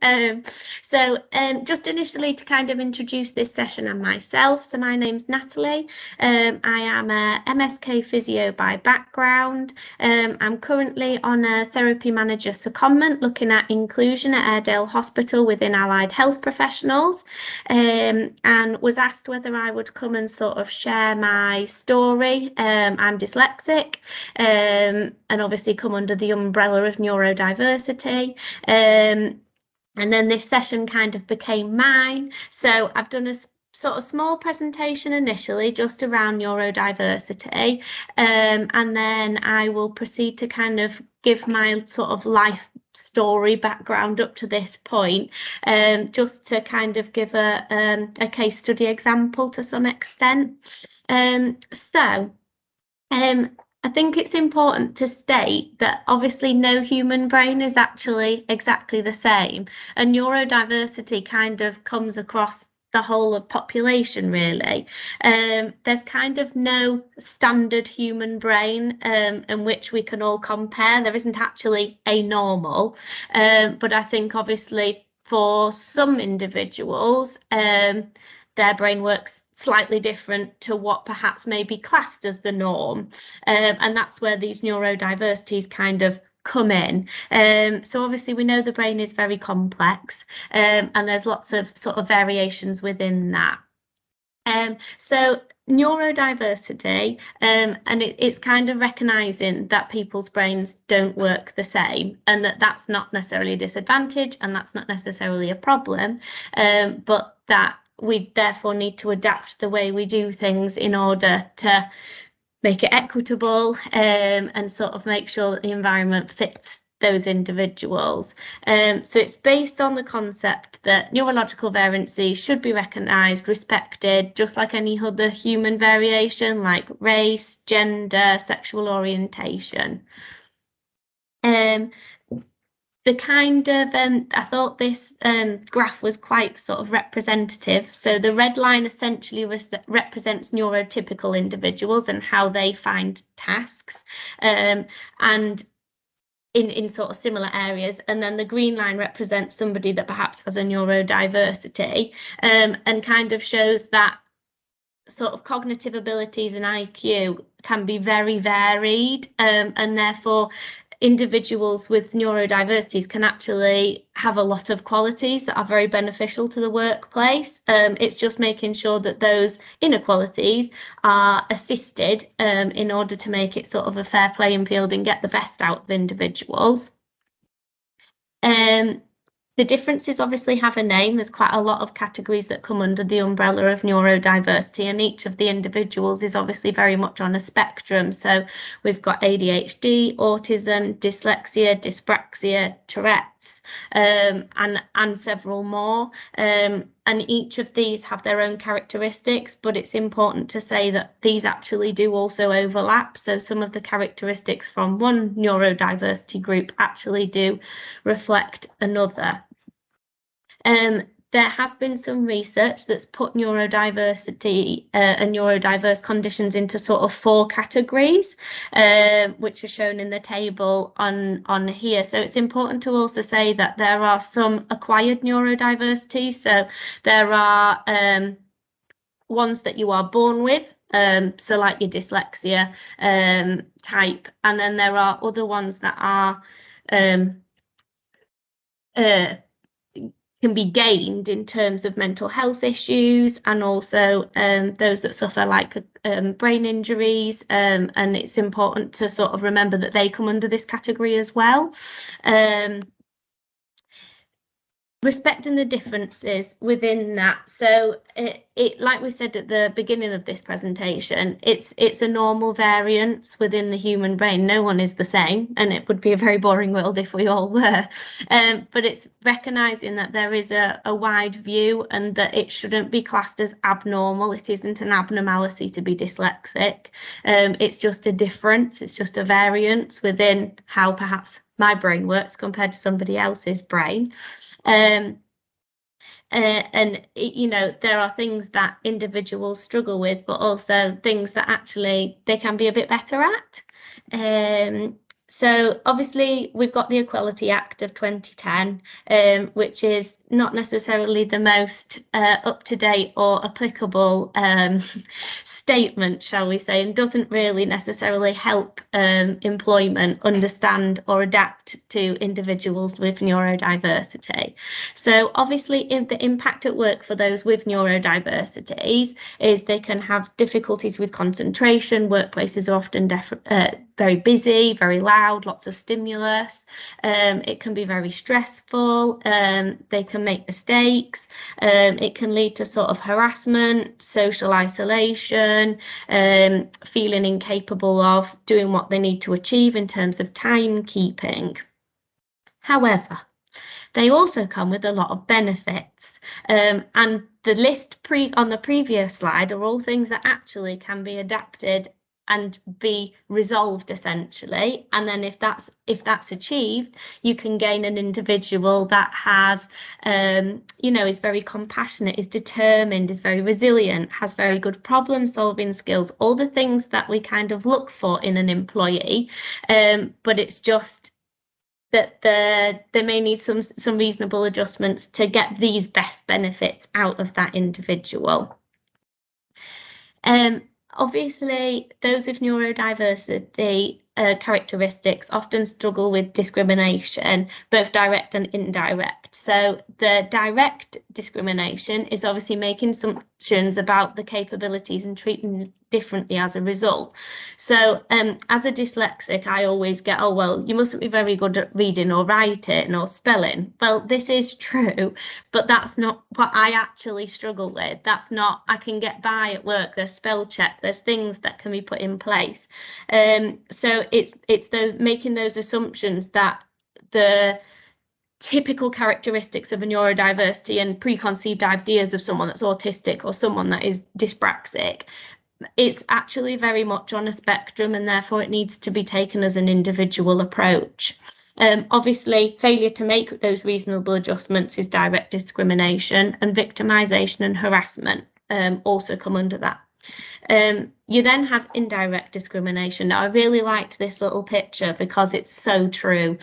Just initially to kind of introduce this session and myself. So my name's Natalie. I am a MSK physio by background. I'm currently on a therapy manager secondment looking at inclusion at Airedale Hospital within allied health professionals, and was asked whether I would come and sort of share my story. I'm dyslexic, and obviously come under the umbrella of neurodiversity. And then this session kind of became mine. So I've done a sort of small presentation initially just around neurodiversity, and then I will proceed to kind of give my sort of life story background up to this point, just to kind of give a case study example to some extent. I think it's important to state that obviously no human brain is actually exactly the same, and neurodiversity kind of comes across the whole of population really. There's kind of no standard human brain in which we can all compare. There isn't actually a normal, but I think obviously for some individuals, their brain works slightly different to what perhaps may be classed as the norm. And that's where these neurodiversities kind of come in. So obviously we know the brain is very complex, and there's lots of sort of variations within that. So neurodiversity, and it's kind of recognizing that people's brains don't work the same, and that's not necessarily a disadvantage and that's not necessarily a problem, but that we therefore need to adapt the way we do things in order to make it equitable, and sort of make sure that the environment fits those individuals. So it's based on the concept that neurological variancy should be recognised, respected, just like any other human variation like race, gender, sexual orientation. The kind of, I thought this graph was quite sort of representative. So the red line essentially represents neurotypical individuals and how they find tasks, and in sort of similar areas. And then the green line represents somebody that perhaps has a neurodiversity, and kind of shows that sort of cognitive abilities and IQ can be very varied, and therefore individuals with neurodiversities can actually have a lot of qualities that are very beneficial to the workplace. It's just making sure that those inequalities are assisted, in order to make it sort of a fair playing field and get the best out of individuals. The differences obviously have a name. There's quite a lot of categories that come under the umbrella of neurodiversity, and each of the individuals is obviously very much on a spectrum. So we've got ADHD, autism, dyslexia, dyspraxia, Tourette's, and several more. And each of these have their own characteristics, but it's important to say that these actually do also overlap. So some of the characteristics from one neurodiversity group actually do reflect another. There has been some research that's put neurodiversity and neurodiverse conditions into sort of 4 categories, which are shown in the table on here. So it's important to also say that there are some acquired neurodiversity. So there are ones that you are born with, so like your dyslexia type, and then there are other ones that are can be gained in terms of mental health issues, and also those that suffer like brain injuries, and it's important to sort of remember that they come under this category as well. Respecting the differences within that. So it like we said at the beginning of this presentation, it's a normal variance within the human brain. No one is the same, and it would be a very boring world if we all were. But it's recognizing that there is a wide view, and that it shouldn't be classed as abnormal. It isn't an abnormality to be dyslexic. It's just a difference. It's just a variance within how perhaps my brain works compared to somebody else's brain. And you know, there are things that individuals struggle with, but also things that actually they can be a bit better at. So obviously we've got the Equality Act of 2010, which is not necessarily the most up-to-date or applicable statement, shall we say, and doesn't really necessarily help employment understand or adapt to individuals with neurodiversity. So obviously the impact at work for those with neurodiversities is they can have difficulties with concentration. Workplaces are often very busy, very loud, lots of stimulus. It can be very stressful. They can make mistakes. It can lead to sort of harassment, social isolation, feeling incapable of doing what they need to achieve in terms of timekeeping. However, they also come with a lot of benefits. And the list on the previous slide are all things that actually can be adapted and be resolved essentially. And then if that's achieved, you can gain an individual that has, is very compassionate, is determined, is very resilient, has very good problem solving skills, all the things that we kind of look for in an employee. But it's just that they may need some reasonable adjustments to get these best benefits out of that individual. Obviously, those with neurodiversity characteristics often struggle with discrimination, both direct and indirect. So the direct discrimination is obviously making assumptions about the capabilities and treating differently as a result. So as a dyslexic, I always get, oh, well, you mustn't be very good at reading or writing or spelling. Well, this is true, but that's not what I actually struggle with. That's not, I can get by at work. There's spell check, there's things that can be put in place. So it's making those assumptions that the typical characteristics of a neurodiversity and preconceived ideas of someone that's autistic or someone that is dyspraxic, it's actually very much on a spectrum, and therefore it needs to be taken as an individual approach. Obviously, failure to make those reasonable adjustments is direct discrimination, and victimisation and harassment also come under that. You then have indirect discrimination. Now, I really liked this little picture because it's so true.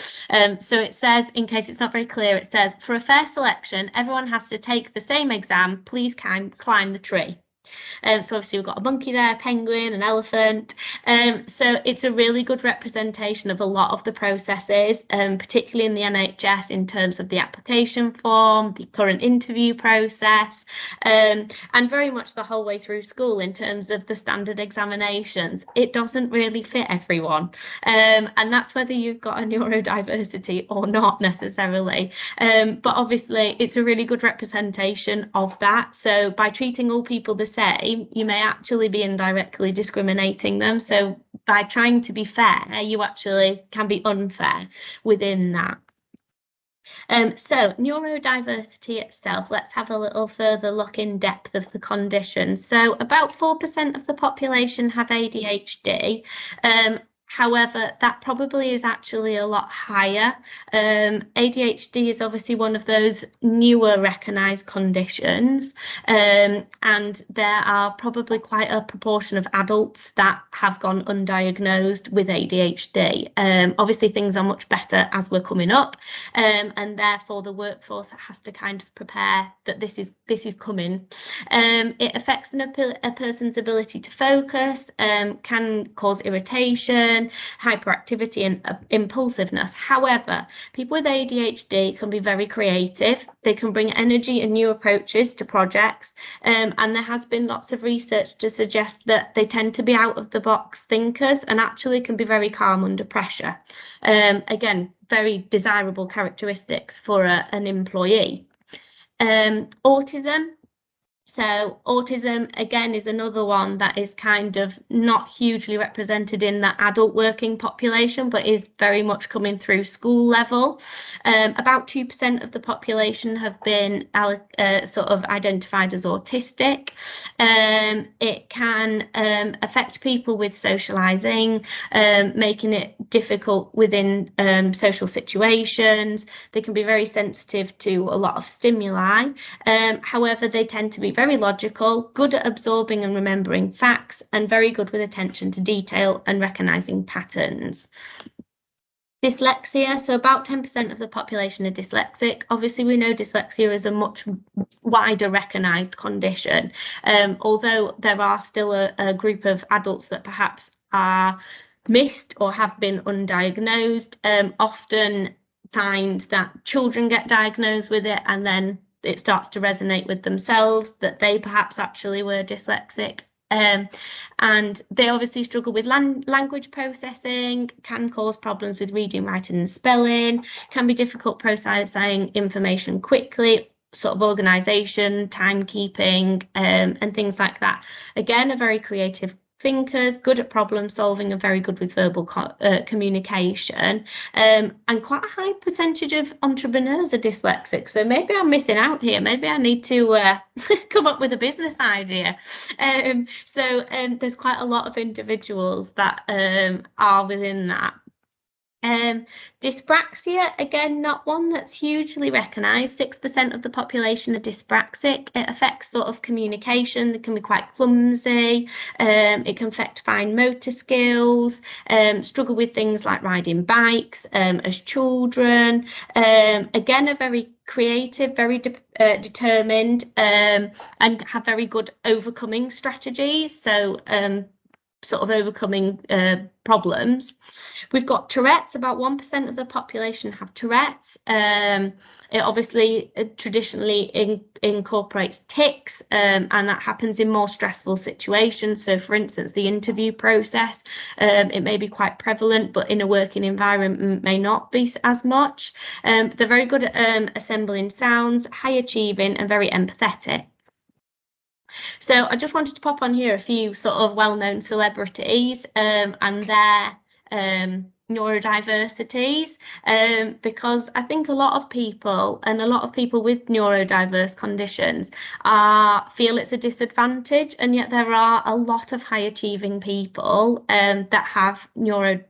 So it says, in case it's not very clear, it says, for a fair selection, everyone has to take the same exam. Please climb the tree. So obviously we've got a monkey there, penguin, an elephant. So it's a really good representation of a lot of the processes, particularly in the NHS in terms of the application form, the current interview process, and very much the whole way through school in terms of the standard examinations. It doesn't really fit everyone. And that's whether you've got a neurodiversity or not necessarily. But obviously it's a really good representation of that. So by treating all people the same, you may actually be indirectly discriminating them. So by trying to be fair, you actually can be unfair within that. So neurodiversity itself, let's have a little further look in depth of the condition. So about 4% of the population have ADHD. However, that probably is actually a lot higher. ADHD is obviously one of those newer recognised conditions, and there are probably quite a proportion of adults that have gone undiagnosed with ADHD. Obviously, things are much better as we're coming up, and therefore the workforce has to kind of prepare that this is coming. It affects a person's ability to focus, can cause irritation, hyperactivity and impulsiveness. However, people with ADHD can be very creative. They can bring energy and new approaches to projects, and there has been lots of research to suggest that they tend to be out-of-the-box thinkers and actually can be very calm under pressure. Again, very desirable characteristics for an employee. Autism. So autism, again, is another one that is kind of not hugely represented in the adult working population, but is very much coming through school level. About 2% of the population have been sort of identified as autistic. It can affect people with socialising, making it difficult within social situations. They can be very sensitive to a lot of stimuli. However, they tend to be very logical, good at absorbing and remembering facts, and very good with attention to detail and recognising patterns. Dyslexia, so about 10% of the population are dyslexic. Obviously, we know dyslexia is a much wider recognised condition, although there are still a group of adults that perhaps are missed or have been undiagnosed. Often find that children get diagnosed with it and then it starts to resonate with themselves that they perhaps actually were dyslexic. And they obviously struggle with language processing, can cause problems with reading, writing, and spelling, can be difficult processing information quickly, sort of organisation, timekeeping, and things like that. Again, a very creative thinkers, good at problem solving, and very good with verbal communication. And quite a high percentage of entrepreneurs are dyslexic. So maybe I'm missing out here. Maybe I need to come up with a business idea. There's quite a lot of individuals that are within that. Dyspraxia, again, not one that's hugely recognised. 6% of the population are dyspraxic. It affects sort of communication. They can be quite clumsy. It can affect fine motor skills, struggle with things like riding bikes as children. Again, are very creative, very determined, and have very good overcoming strategies. So sort of overcoming problems. We've got Tourette's. About 1% of the population have Tourette's. It obviously traditionally incorporates tics, and that happens in more stressful situations. So, for instance, the interview process, it may be quite prevalent, but in a working environment may not be as much. They're very good at assembling sounds, high achieving, and very empathetic. So I just wanted to pop on here a few sort of well-known celebrities and their neurodiversities, because I think a lot of people with neurodiverse conditions feel it's a disadvantage, and yet there are a lot of high achieving people that have neurodiversity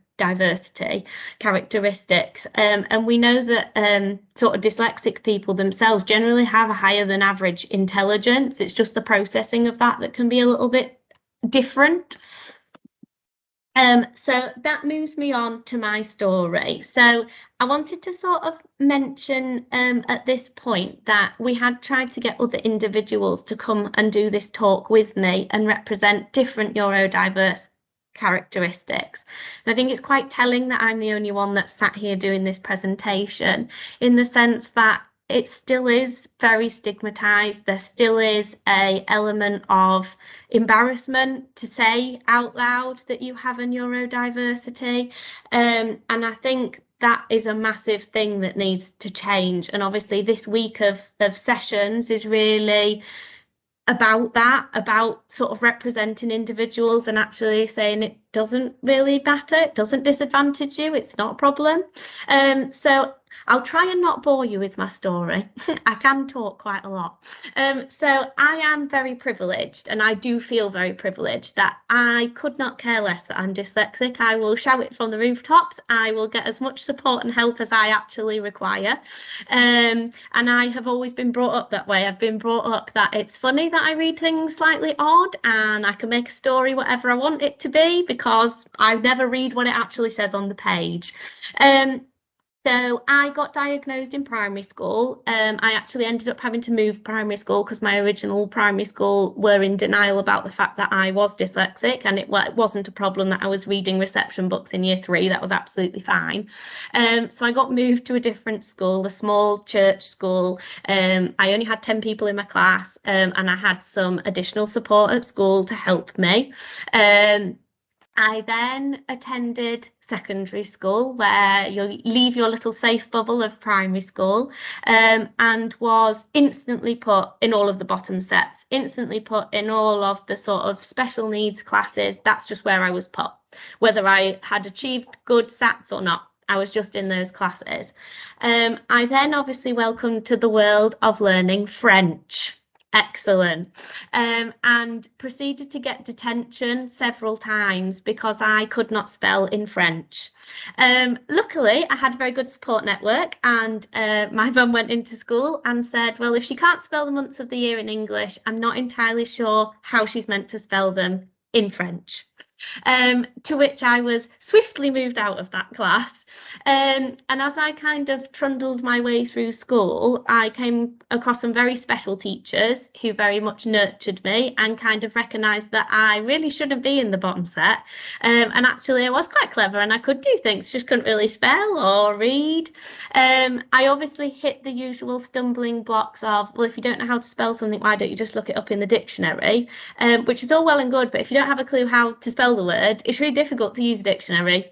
characteristics, and we know that sort of dyslexic people themselves generally have a higher than average intelligence. It's just the processing of that can be a little bit different. So that moves me on to my story. So I wanted to sort of mention at this point that we had tried to get other individuals to come and do this talk with me and represent different neurodiverse characteristics. And I think it's quite telling that I'm the only one that's sat here doing this presentation, in the sense that it still is very stigmatized. There still is an element of embarrassment to say out loud that you have a neurodiversity. And I think that is a massive thing that needs to change. And obviously this week of sessions is really about that, about sort of representing individuals and actually saying it doesn't really matter, it doesn't disadvantage you, it's not a problem. So I'll try and not bore you with my story. I can talk quite a lot. So I am very privileged, and I do feel very privileged that I could not care less that I'm dyslexic. I will shout it from the rooftops. I will get as much support and help as I actually require. And I have always been brought up that way. I've been brought up that it's funny that I read things slightly odd and I can make a story whatever I want it to be, because I never read what it actually says on the page. So I got diagnosed in primary school. I actually ended up having to move primary school because my original primary school were in denial about the fact that I was dyslexic, and it wasn't a problem that I was reading reception books in year 3. That was absolutely fine. So I got moved to a different school, a small church school. I only had 10 people in my class, and I had some additional support at school to help me. I then attended secondary school, where you leave your little safe bubble of primary school, and was instantly put in all of the bottom sets, instantly put in all of the sort of special needs classes. That's just where I was put, whether I had achieved good SATs or not. I was just in those classes. I then obviously welcomed to the world of learning French. Excellent. And proceeded to get detention several times because I could not spell in French. Luckily, I had a very good support network, and my mum went into school and said, well, if she can't spell the months of the year in English, I'm not entirely sure how she's meant to spell them in French. To which I was swiftly moved out of that class. And as I kind of trundled my way through school, I came across some very special teachers who very much nurtured me and kind of recognised that I really shouldn't be in the bottom set. And actually, I was quite clever and I could do things, just couldn't really spell or read. I obviously hit the usual stumbling blocks of, well, if you don't know how to spell something, why don't you just look it up in the dictionary? Which is all well and good, but if you don't have a clue how to spell the word, it's really difficult to use a dictionary.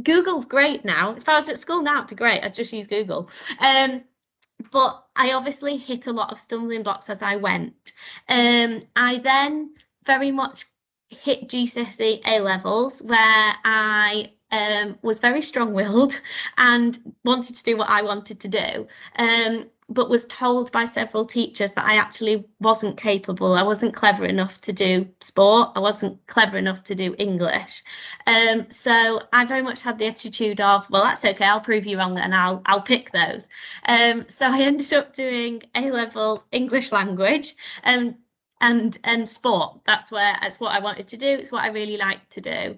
Google's great now. If I was at school now, it'd be great. I'd just use Google. But I obviously hit a lot of stumbling blocks as I went. I then very much hit GCSE A levels where I was very strong-willed and wanted to do what I wanted to do. But was told by several teachers that I actually wasn't capable. I wasn't clever enough to do sport. I wasn't clever enough to do English. So I very much had the attitude of, well, that's okay. I'll prove you wrong and I'll pick those. So I ended up doing A-level English language and sport. That's what I wanted to do. It's what I really liked to do.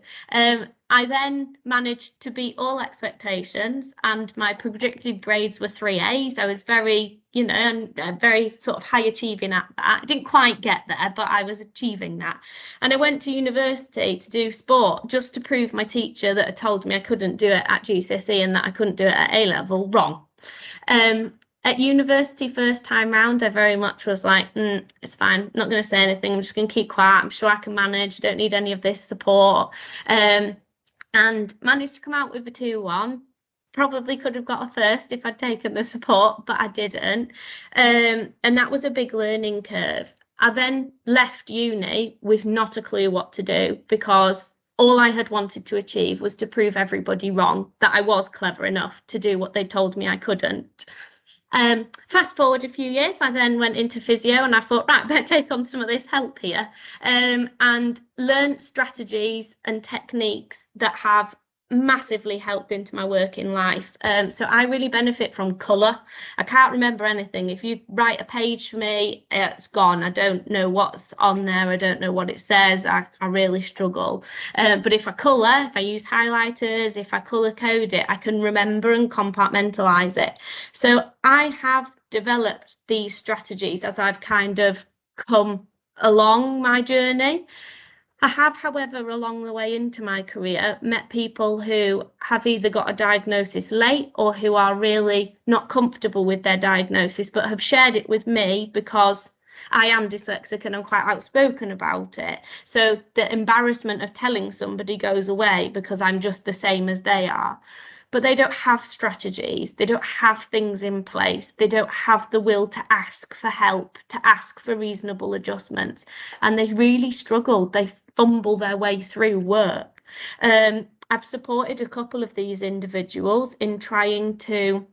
I then managed to beat all expectations and my predicted grades were 3 A's. I was very, very sort of high achieving at that. I didn't quite get there, but I was achieving that. And I went to university to do sport just to prove my teacher that had told me I couldn't do it at GCSE and that I couldn't do it at A level wrong. At university, first time round, I very much was like, it's fine. I'm not going to say anything. I'm just going to keep quiet. I'm sure I can manage. I don't need any of this support. And managed to come out with a 2-1. Probably could have got a first if I'd taken the support, but I didn't. And that was a big learning curve. I then left uni with not a clue what to do because all I had wanted to achieve was to prove everybody wrong, that I was clever enough to do what they told me I couldn't. Fast forward a few years, I then went into physio and I thought, right, I better take on some of this help here, and learned strategies and techniques that have massively helped into my working life. So I really benefit from colour. I can't remember anything. If you write a page for me, it's gone. I don't know what's on there. I don't know what it says. I really struggle. But if I colour, if I use highlighters, if I colour code it, I can remember and compartmentalise it. So I have developed these strategies as I've kind of come along my journey. I have, however, along the way into my career, met people who have either got a diagnosis late or who are really not comfortable with their diagnosis, but have shared it with me because I am dyslexic and I'm quite outspoken about it. So the embarrassment of telling somebody goes away because I'm just the same as they are. But they don't have strategies, they don't have things in place, they don't have the will to ask for help, to ask for reasonable adjustments, and they really struggle. They fumble their way through work. I've supported a couple of these individuals in trying to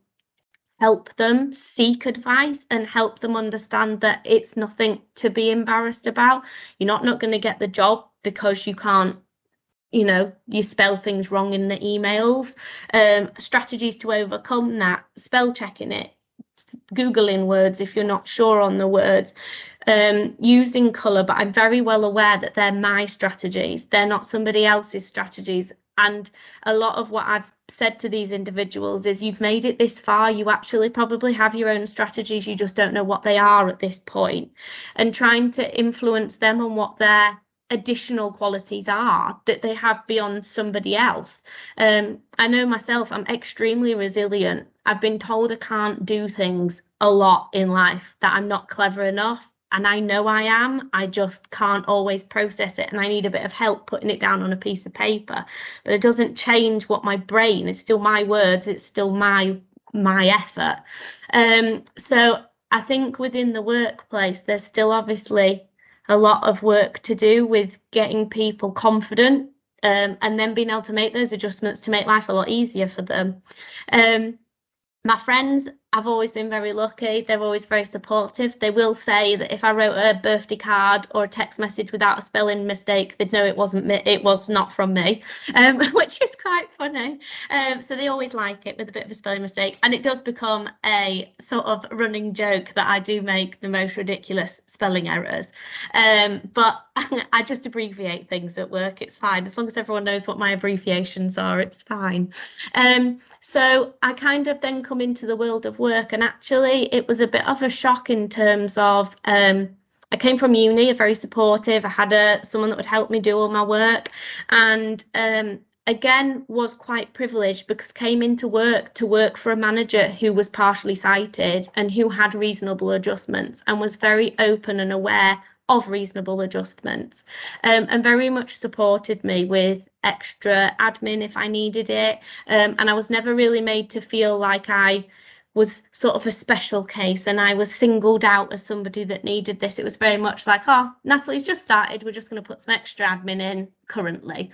help them seek advice and help them understand that it's nothing to be embarrassed about. You're not going to get the job because you can't, you spell things wrong in the emails. Strategies to overcome that, spell checking it, Googling words if you're not sure on the words, using colour, but I'm very well aware that they're my strategies. They're not somebody else's strategies. And a lot of what I've said to these individuals is, you've made it this far, you actually probably have your own strategies, you just don't know what they are at this point. And trying to influence them on what their additional qualities are that they have beyond somebody else. I know myself, I'm extremely resilient. I've been told I can't do things a lot in life, that I'm not clever enough, and I know I am. I just can't always process it, and I need a bit of help putting it down on a piece of paper. But it doesn't change what my brain, it's still my words, it's still my effort. So I think within the workplace there's still obviously a lot of work to do with getting people confident, and then being able to make those adjustments to make life a lot easier for them. My friends, I've always been very lucky. They're always very supportive. They will say that if I wrote a birthday card or a text message without a spelling mistake, they'd know it wasn't me, it was not from me, which is quite funny. So they always like it with a bit of a spelling mistake. And it does become a sort of running joke that I do make the most ridiculous spelling errors. But I just abbreviate things at work. It's fine. As long as everyone knows what my abbreviations are, it's fine. So I kind of then come into the world of work, and actually it was a bit of a shock in terms of I came from uni, very supportive. I had someone that would help me do all my work, and again was quite privileged because came into work to work for a manager who was partially sighted and who had reasonable adjustments and was very open and aware of reasonable adjustments, and very much supported me with extra admin if I needed it. And I was never really made to feel like I was sort of a special case and I was singled out as somebody that needed this. It was very much like, oh, Natalie's just started, we're just going to put some extra admin in currently.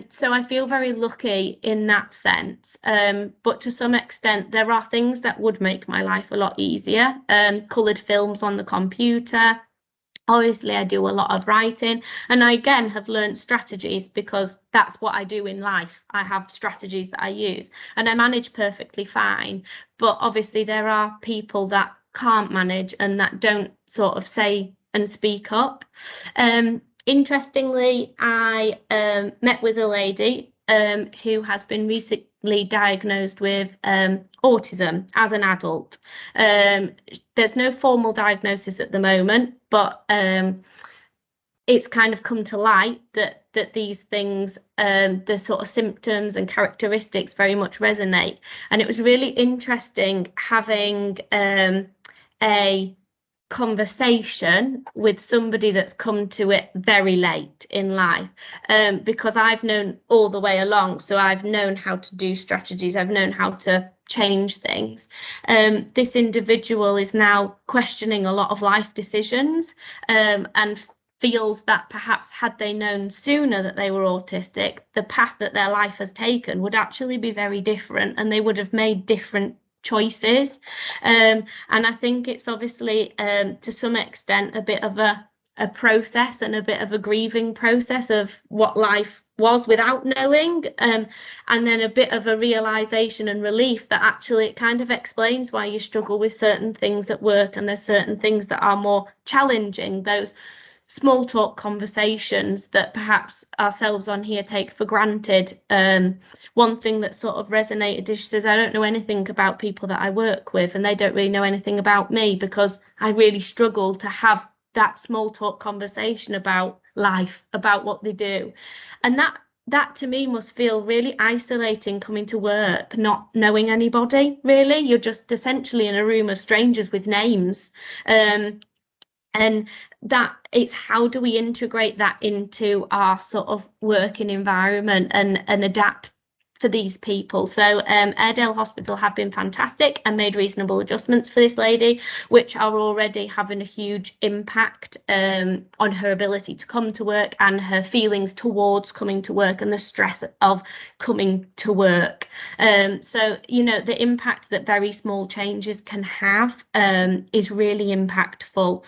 So I feel very lucky in that sense. But to some extent, there are things that would make my life a lot easier. Coloured films on the computer. Obviously, I do a lot of writing, and I again have learned strategies because that's what I do in life. I have strategies that I use, and I manage perfectly fine. But obviously, there are people that can't manage and that don't sort of say and speak up. Interestingly, I met with a lady who has been recently diagnosed with autism as an adult. There's no formal diagnosis at the moment, but it's kind of come to light that these things, the sort of symptoms and characteristics very much resonate. And it was really interesting having a conversation with somebody that's come to it very late in life, because I've known all the way along, so I've known how to do strategies, I've known how to change things. This individual is now questioning a lot of life decisions, and feels that perhaps had they known sooner that they were autistic, the path that their life has taken would actually be very different and they would have made different choices. And I think it's obviously to some extent a bit of a process and a bit of a grieving process of what life was without knowing, and then a bit of a realization and relief that actually it kind of explains why you struggle with certain things at work and there's certain things that are more challenging, those small talk conversations that perhaps ourselves on here take for granted. One thing that sort of resonated is she says, I don't know anything about people that I work with and they don't really know anything about me because I really struggle to have that small talk conversation about life, about what they do. And that to me must feel really isolating, coming to work, not knowing anybody really. You're just essentially in a room of strangers with names. And that it's how do we integrate that into our sort of working environment and adapt for these people. So Airedale Hospital have been fantastic and made reasonable adjustments for this lady, which are already having a huge impact on her ability to come to work and her feelings towards coming to work and the stress of coming to work. So, you know, the impact that very small changes can have is really impactful.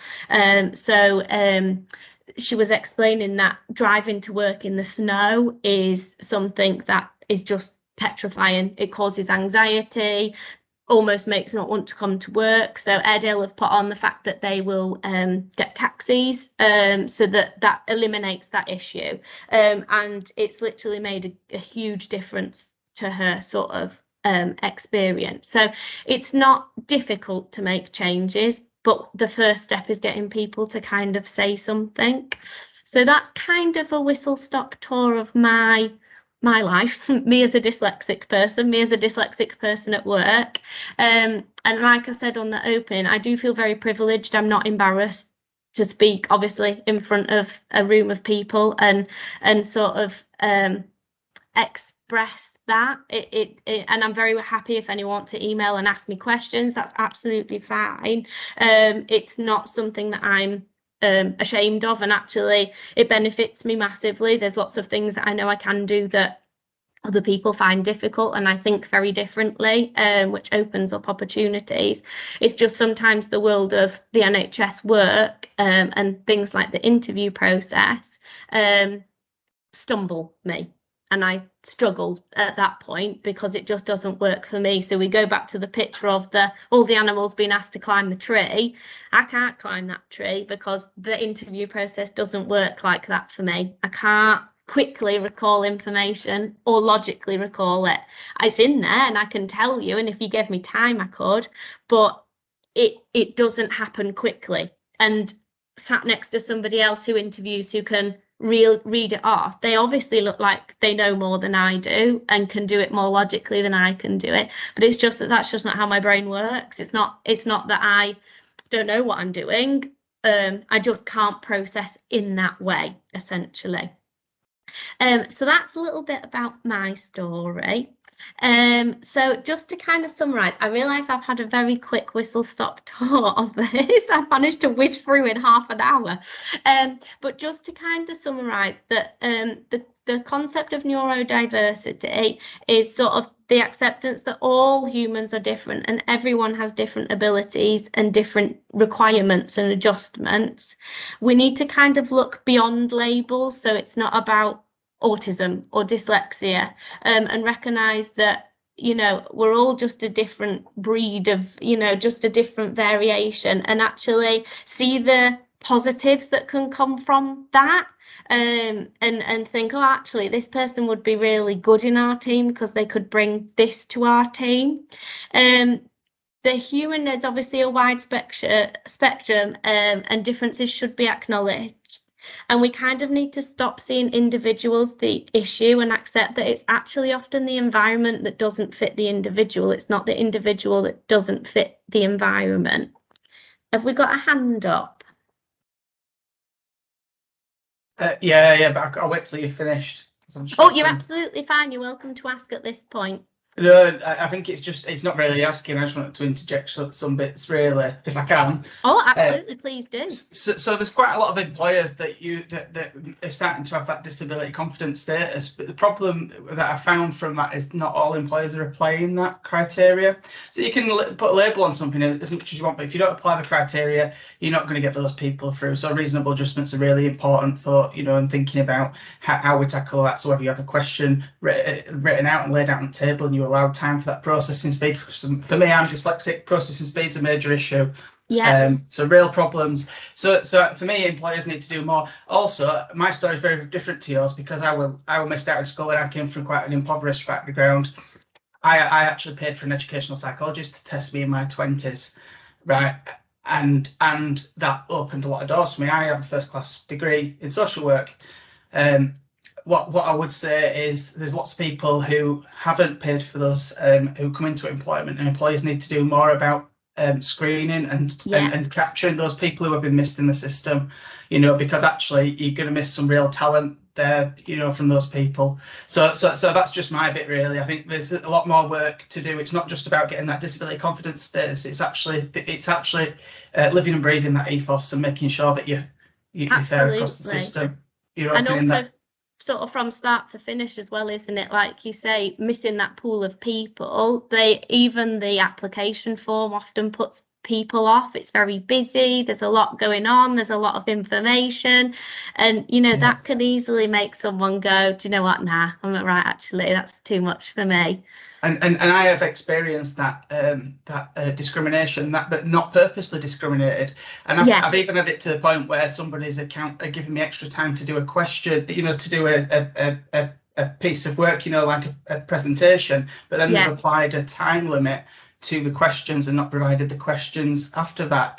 She was explaining that driving to work in the snow is something that is just petrifying. It causes anxiety, almost makes not want to come to work. So Airedale have put on the fact that they will get taxis, so that eliminates that issue. And it's literally made a huge difference to her sort of experience. So it's not difficult to make changes, but the first step is getting people to kind of say something. So that's kind of a whistle-stop tour of my life, me as a dyslexic person at work. And like I said on the opening, I do feel very privileged. I'm not embarrassed to speak, obviously, in front of a room of people and sort of express that. And I'm very happy if anyone wants to email and ask me questions. That's absolutely fine. It's not something that I'm ashamed of, and actually it benefits me massively. There's lots of things that I know I can do that other people find difficult, and I think very differently, which opens up opportunities. It's just sometimes the world of the NHS work, and things like the interview process, stumble me, and I struggled at that point because it just doesn't work for me. So we go back to the picture of all the animals being asked to climb the tree. I can't climb that tree because the interview process doesn't work like that for me. I can't quickly recall information or logically recall it. It's in there and I can tell you, and if you gave me time I could, but it doesn't happen quickly. And sat next to somebody else who interviews who can read it off, they obviously look like they know more than I do and can do it more logically than I can do it. But it's just that's just not how my brain works. It's not that I don't know what I'm doing. I just can't process in that way, essentially. So that's a little bit about my story. So just to kind of summarise, I realise I've had a very quick whistle-stop tour of this. I've managed to whiz through in half an hour. But just to kind of summarise that the concept of neurodiversity is sort of the acceptance that all humans are different and everyone has different abilities and different requirements and adjustments. We need to kind of look beyond labels, so it's not about autism or dyslexia, and recognise that, you know, we're all just a different breed of, you know, just a different variation, and actually see the positives that can come from that, and think, oh, actually this person would be really good in our team because they could bring this to our team. The human is obviously a wide spectrum, and differences should be acknowledged. And we kind of need to stop seeing individuals the issue and accept that it's actually often the environment that doesn't fit the individual. It's not the individual that doesn't fit the environment. Have we got a hand up? Yeah, but I'll wait till you're finished. Oh, you're absolutely fine. You're welcome to ask at this point. No, I think it's not really asking. I just wanted to interject some bits, really, if I can. Oh, absolutely, please do. So there's quite a lot of employers that are starting to have that disability confidence status, but the problem that I found from that is not all employers are applying that criteria. So you can put a label on something as much as you want, but if you don't apply the criteria, you're not going to get those people through. So reasonable adjustments are really important for, you know, and thinking about how we tackle that. So whether you have a question written out and laid out on the table and you allow time for that processing speed. For me, I'm dyslexic. Processing speed's a major issue. Yeah. So real problems. So for me, employers need to do more. Also, my story is very different to yours because I missed out in school and I came from quite an impoverished background. I actually paid for an educational psychologist to test me in my 20s, right? And that opened a lot of doors for me. I have a first-class degree in social work. What I would say is there's lots of people who haven't paid for those, who come into employment, and employers need to do more about screening and capturing those people who have been missed in the system, you know, because actually you're going to miss some real talent there, you know, from those people. So that's just my bit, really. I think there's a lot more work to do. It's not just about getting that disability confidence status. It's actually living and breathing that ethos and making sure that you're fair across the system. And also, sort of from start to finish as well, isn't it? Like you say, missing that pool of people. Even the application form often puts people off. It's very busy. There's a lot going on. There's a lot of information, and you know that can easily make someone go, "Do you know what? Nah, I'm not right. Actually, that's too much for me." And I have experienced that discrimination, but not purposely discriminated. And I've even had it to the point where somebody's account are giving me extra time to do a question, you know, to do a piece of work, you know, like a presentation, but then they've applied a time limit to the questions and not provided the questions after that.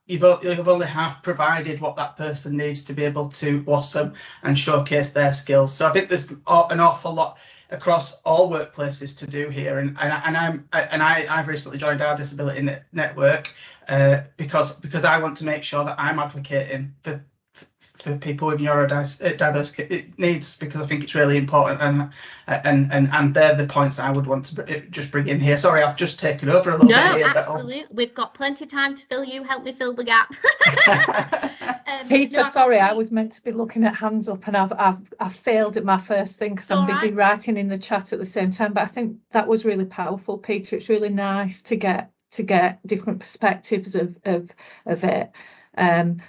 You've only half provided what that person needs to be able to blossom and showcase their skills. So I think there's an awful lot across all workplaces to do here, and I've recently joined our disability network because I want to make sure that I'm advocating people with neurodiverse needs, because I think it's really important, and they're the points I would want to just bring in here. Sorry, I've just taken over a little bit here. Absolutely. We've got plenty of time to fill you. Help me fill the gap. Peter, sorry, I was meant to be looking at hands up, and I've failed at my first thing because I'm busy writing in the chat at the same time. But I think that was really powerful, Peter. It's really nice to get different perspectives of it.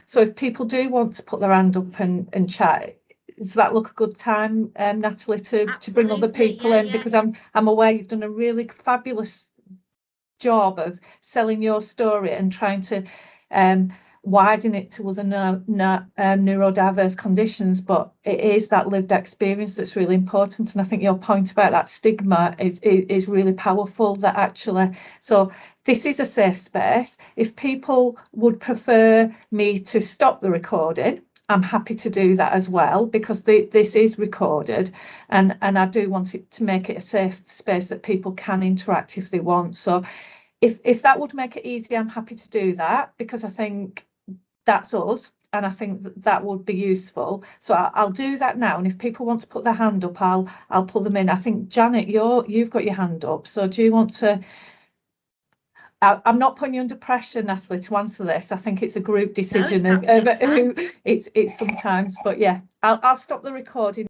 So if people do want to put their hand up and chat, does that look a good time, Natalie, to bring other people in? Because I'm aware you've done a really fabulous job of selling your story and trying to widen it to other neurodiverse conditions, but it is that lived experience that's really important. And I think your point about that stigma is really powerful, that actually, so this is a safe space. If people would prefer me to stop the recording, I'm happy to do that as well, because this is recorded, and I do want it to make it a safe space that people can interact if they want. So if that would make it easy, I'm happy to do that, because I think that's us, and I think that would be useful. So I'll do that now, and if people want to put their hand up, I'll pull them in. I think Janet, you've got your hand up, so do you want to? I'm not putting you under pressure, Natalie, to answer this. I think it's a group decision of who it's sometimes, but yeah, I'll stop the recording.